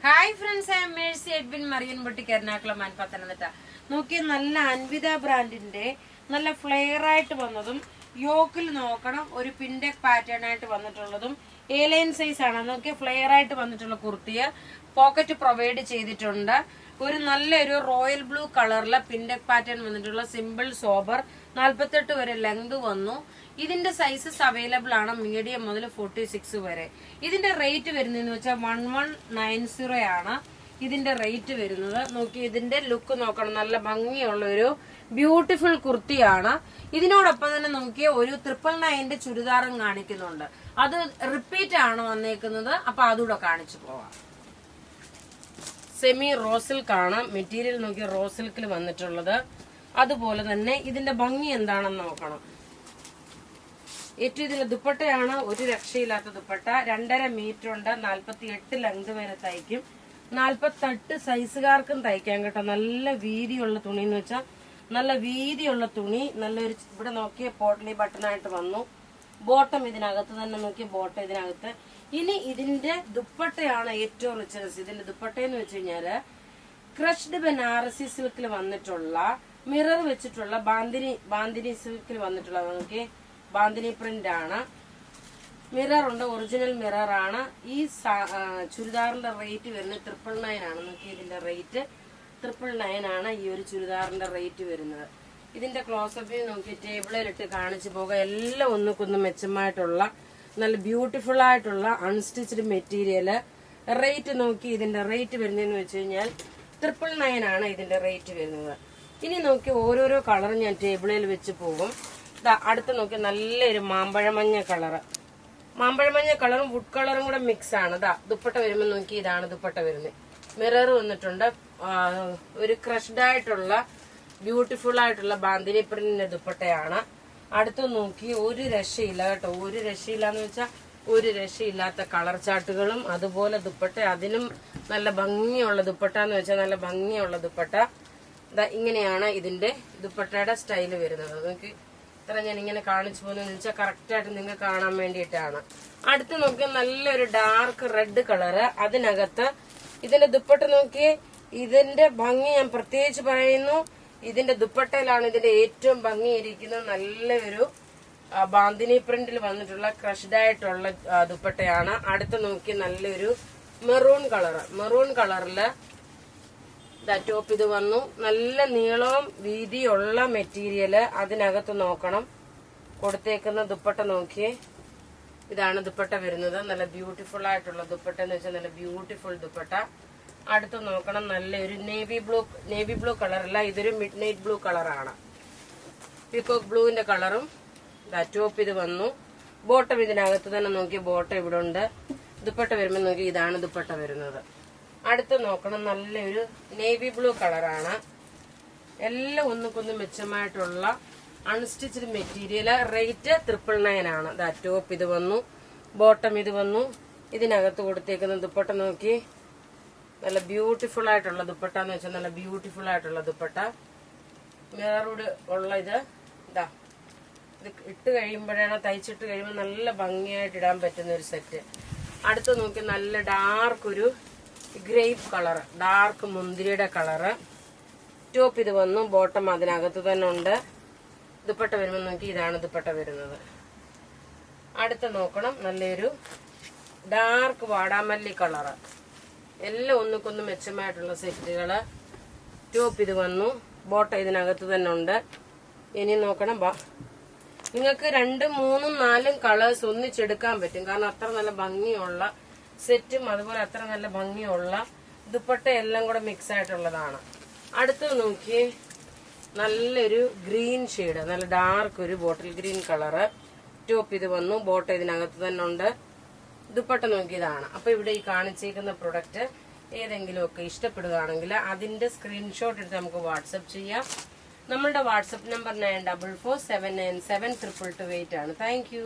Hi friends, I am Mercy Edwin Marian boutique Ernakulam Pathanamthitta. നോക്കിയ നല്ല അൻവിത ബ്രാൻഡിന്റെ നല്ല ഫ്ലെയർ ആയിട്ട് വന്നതും യോക്കിൽ നോക്കണം ഒരു പിൻഡെക് പാറ്റേൺ ആയിട്ട് വന്നിട്ടുള്ളതും എ ലൈൻ സൈസ് ആണ്. നോക്കിയ ഫ്ലെയർ ആയിട്ട് വന്നിട്ടുള്ള കുർത്തിയ പോക്കറ്റ് പ്രൊവൈഡ് ചെയ്തിട്ടുണ്ട്. ഒരു നല്ലൊരു റോയൽ ബ്ലൂ കളറിലെ പിൻഡെക് പാറ്റേൺ വന്നിട്ടുള്ള സിമ്പിൾ സോബർ 48 വരെ ലെങ്ത് വന്നു. ഇതിന്റെ സൈസസ് അവൈലബിൾ ആണ് മീഡിയം മുതൽ 46 വരെ. ഇതിന്റെ റേറ്റ് വരുന്നതെന്ന് വെച്ചാൽ 1190 ആണ് ഇതിന്റെ റേറ്റ് വരുന്നത്. നോക്കി ഇതിന്റെ ലുക്ക് നോക്കണം, നല്ല ഭംഗിയുള്ള ഒരു ബ്യൂട്ടിഫുൾ കുർത്തിയാണ്. ഇതിനോടൊപ്പം തന്നെ നോക്കിയ ഒരു 999 ചുരിദാറും കാണിക്കുന്നുണ്ട്. അത് റിപ്പീറ്റ് ആണ് വന്നേക്കുന്നത്, അപ്പൊ അതുകൂടെ കാണിച്ചു പോവാം. സെമി റോസിൽക്കാണ് മെറ്റീരിയൽ, നോക്കിയ റോസിൽക്കിൽ വന്നിട്ടുള്ളത്. അതുപോലെ തന്നെ ഇതിന്റെ ഭംഗി എന്താണെന്ന് നോക്കണം. ഏറ്റവും ഇതിന്റെ ദുപ്പട്ടയാണ് ഒരു രക്ഷയില്ലാത്ത ദുപ്പട്ട. 2.5 മീറ്റർ ഉണ്ട്, 48 ലെങ്ത് വരെ തയ്ക്കും. 48 സൈസുകാർക്കും തയ്ക്കാൻ കേട്ടോ. നല്ല വീതിയുള്ള തുണി എന്ന് വെച്ചാൽ നല്ല വീതിയുള്ള തുണി. നല്ലൊരു ഇവിടെ നോക്കിയ പോട്ട്ലി ബട്ടണായിട്ട് വന്നു. ബോട്ടം ഇതിനകത്ത് തന്നെ, നോക്കിയ ബോട്ടം ഇതിനകത്ത്. ഇനി ഇതിന്റെ ദുപ്പട്ടയാണ് ഏറ്റവും റിച്ച്നെസ്. ഇതിന്റെ ദുപ്പട്ടയെന്ന് വെച്ച് കഴിഞ്ഞാല് ക്രഷ്ഡ് ബനാറസി സിൽക്കിൽ വന്നിട്ടുള്ള മിറർ വെച്ചിട്ടുള്ള ബാന്തിനി സിൽക്കിൽ വന്നിട്ടുള്ള നോക്കി ബാന്തിനി പ്രിന്റ് ആണ്. മിറർ ഉണ്ട്, ഒറിജിനൽ മിറർ ആണ്. ഈ ചുരിദാറിന്റെ റേറ്റ് വരുന്നത് 999 ആണ്. നോക്കി ഇതിന്റെ റേറ്റ് 999 ആണ് ഈ ഒരു ചുരിദാറിന്റെ റേറ്റ് വരുന്നത്. ഇതിന്റെ ക്ലോസപ്പ് നോക്കി ടേബിളിലിട്ട് കാണിച്ചു പോകാം. എല്ലാം ഒന്നുകൊന്നും മെച്ചമായിട്ടുള്ള നല്ല ബ്യൂട്ടിഫുൾ ആയിട്ടുള്ള അൺസ്റ്റിച്ച്ഡ് മെറ്റീരിയല്. റേറ്റ് നോക്കി ഇതിന്റെ റേറ്റ് വരുന്നതെന്ന് വെച്ച് കഴിഞ്ഞാൽ 999 ആണ് ഇതിന്റെ റേറ്റ് വരുന്നത്. ഇനി നോക്കി ഓരോരോ കളർ ഞാൻ ടേബിളിൽ വെച്ച് പോകും. അടുത്ത് നോക്കി നല്ലൊരു മാമ്പഴമഞ്ഞ കളറ്. മാമ്പഴമഞ്ഞ കളറും വുഡ് കളറും കൂടെ മിക്സ് ആണ്. ദുപ്പട്ട വരുമ്പോൾ നോക്കി ഇതാണ് ദുപ്പട്ട വരുന്നത്. മിറർ വന്നിട്ടുണ്ട്. ഒരു ക്രഷ്ഡ് ആയിട്ടുള്ള ബ്യൂട്ടിഫുൾ ആയിട്ടുള്ള ബാന്തിനി പ്രിന്റിന്റെ ദുപ്പട്ടയാണ്. അടുത്ത് നോക്കി ഒരു രക്ഷയില്ല കേട്ടോ. ഒരു രക്ഷയില്ലാന്ന് വെച്ചാൽ ഒരു രക്ഷയില്ലാത്ത കളർ ചാർട്ടുകളും അതുപോലെ ദുപ്പട്ട അതിനും നല്ല ഭംഗിയുള്ള ദുപ്പട്ട എന്ന് വെച്ചാൽ നല്ല ഭംഗിയുള്ള ദുപ്പട്ട. ഇങ്ങനെയാണ് ഇതിന്റെ ദുപ്പട്ടയുടെ സ്റ്റൈല് വരുന്നത്. നോക്കി ഇത്ര ഞാൻ ഇങ്ങനെ കാണിച്ചു പോകുന്നതെന്ന് വെച്ചാൽ കറക്റ്റ് ആയിട്ട് നിങ്ങൾക്ക് കാണാൻ വേണ്ടിയിട്ടാണ്. അടുത്ത് നോക്കി നല്ലൊരു ഡാർക്ക് റെഡ് കളറ്. അതിനകത്ത് ഇതിന്റെ ദുപ്പട്ട നോക്കി ഇതിന്റെ ഭംഗി ഞാൻ പ്രത്യേകിച്ച് പറയുന്നു. ഇതിന്റെ ദുപ്പട്ടയിലാണ് ഇതിന്റെ ഏറ്റവും ഭംഗിയിരിക്കുന്നത്. നല്ലൊരു ബാന്തിനി പ്രിന്റിൽ വന്നിട്ടുള്ള ക്രഷ്ഡ് ആയിട്ടുള്ള ദുപ്പട്ടയാണ്. അടുത്ത് നോക്കി നല്ലൊരു മെറൂൺ കളറ്. മെറൂൺ കളറില് ടോപ്പ് ഇത് വന്നു. നല്ല നീളവും വീതിയുള്ള മെറ്റീരിയല്. അതിനകത്ത് നോക്കണം കൊടുത്തേക്കുന്ന ദുപ്പട്ട നോക്കിയേ. ഇതാണ് ദുപ്പട്ട വരുന്നത്. നല്ല ബ്യൂട്ടിഫുൾ ആയിട്ടുള്ള ദുപ്പട്ട എന്ന് വെച്ചാൽ നല്ല ബ്യൂട്ടിഫുൾ ദുപ്പട്ട. അടുത്ത് നോക്കണം നല്ലൊരു നേവി ബ്ലൂ കളറല്ല, ഇതൊരു മിഡ് നൈറ്റ് ബ്ലൂ കളറാണ്. പീകോക്ക് ബ്ലൂവിന്റെ കളറും ടോപ്പ് ഇത് വന്നു. ബോട്ടം ഇതിനകത്ത് തന്നെ നോക്കി ബോട്ടം ഇവിടെ ഉണ്ട്. ദുപ്പട്ട വരുമ്പോൾ നോക്കി ഇതാണ് ദുപ്പട്ട വരുന്നത്. അടുത്ത് നോക്കണം നല്ലൊരു നേവി ബ്ലൂ കളറാണ്. എല്ലാം ഒന്നുകൊന്നും മെച്ചമായിട്ടുള്ള അൺസ്റ്റിച്ച്ഡ് മെറ്റീരിയൽ. റേറ്റ് 999 ആണ്. ടോപ്പ് ഇത് വന്നു, ബോട്ടം ഇത് വന്നു. ഇതിനകത്ത് കൊടുത്തേക്കുന്ന ദുപ്പട്ട നോക്കി നല്ല ബ്യൂട്ടിഫുൾ ആയിട്ടുള്ള ദുപ്പട്ട എന്ന് വെച്ചാൽ നല്ല ബ്യൂട്ടിഫുൾ ആയിട്ടുള്ള ദുപ്പട്ട. മിററോട് ഉള്ള ഇത് ഇട്ട് കഴിയുമ്പോഴാണ് തയ്ച്ചിട്ട് കഴിയുമ്പോൾ നല്ല ഭംഗിയായിട്ട് ഇടാൻ പറ്റുന്ന ഒരു സെറ്റ്. അടുത്ത് നോക്കി നല്ല ഡാർക്ക് ഒരു ഗ്രേപ്പ് കളറ്, ഡാർക്ക് മുന്തിരിയുടെ കളറ്. ടോപ്പ് ഇത് വന്നു, ബോട്ടം അതിനകത്ത് തന്നെ ഉണ്ട്. ദുപ്പട്ട വരുമ്പോൾ നോക്കി ഇതാണ് ദുപ്പട്ട വരുന്നത്. അടുത്ത് നോക്കണം നല്ലൊരു ഡാർക്ക് വാടാമല്ലി കളറ്. എല്ലാം ഒന്നുകൊന്നും മെച്ചമായിട്ടുള്ള സെറ്റുകള്. ടോപ്പ് ഇത് വന്നു, ബോട്ടം ഇതിനകത്ത് തന്നെ ഉണ്ട്. ഇനി നോക്കണം നിങ്ങൾക്ക് 2, 3, 4 കളേഴ്സ് ഒന്നിച്ചെടുക്കാൻ പറ്റും. കാരണം അത്ര നല്ല ഭംഗിയുള്ള സെറ്റും അതുപോലെ അത്ര നല്ല ഭംഗിയുള്ള ദുപ്പട്ട എല്ലാം കൂടെ മിക്സ് ആയിട്ടുള്ളതാണ്. അടുത്ത് നോക്കി നല്ലൊരു ഗ്രീൻ ഷെയ്ഡ്, നല്ല ഡാർക്ക് ഒരു ബോട്ടിൽ ഗ്രീൻ കളറ്. ടോപ്പ് ഇത് വന്നു, ബോട്ടം ഇതിനകത്ത് തന്നെ ഉണ്ട്. ദുപ്പട്ട നോക്കിയതാണ്. അപ്പൊ ഇവിടെ ഈ കാണിച്ചേക്കുന്ന പ്രൊഡക്റ്റ് ഏതെങ്കിലും ഒക്കെ ഇഷ്ടപ്പെടുകയാണെങ്കിൽ അതിന്റെ സ്ക്രീൻഷോട്ട് എടുത്ത് നമുക്ക് വാട്സപ്പ് ചെയ്യാം. നമ്മളുടെ വാട്സപ്പ് നമ്പർ 9447972228 ആണ്. Thank you.